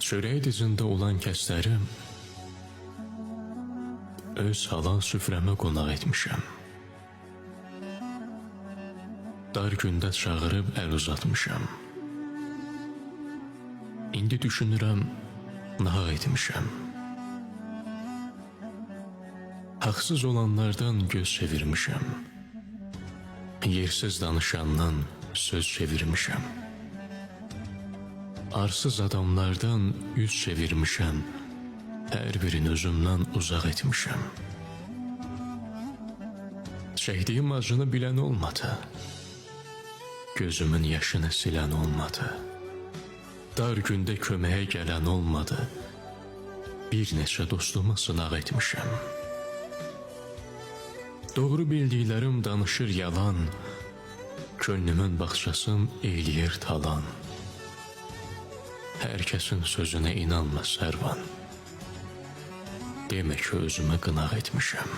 Çörək dizində olan kəslərim öz halal süfrəmə qonaq etmişəm. Dar gündə çağırıb əl uzatmışam. İndi düşünürəm, nahaq etmişəm. Haqsız olanlardan göz çevirmişəm. Yersiz danışandan söz çevirmişəm. Arsız adamlardan yüz çevirmişəm. Hər birini özümdən uzaq etmişəm. Çəkdiyim acını bilən olmadı. Gözümün yaşını silən olmadı. Dar gündə köməyə gələn olmadı. Bir neçə dostumu sınaq etmişəm. Doğru bildiklərim danışır yalan. Könlümün bağçasın eyləyir talan. Hər kəsin sözünə inanma Sərvan. Demə ki özümə qınaq etmişəm.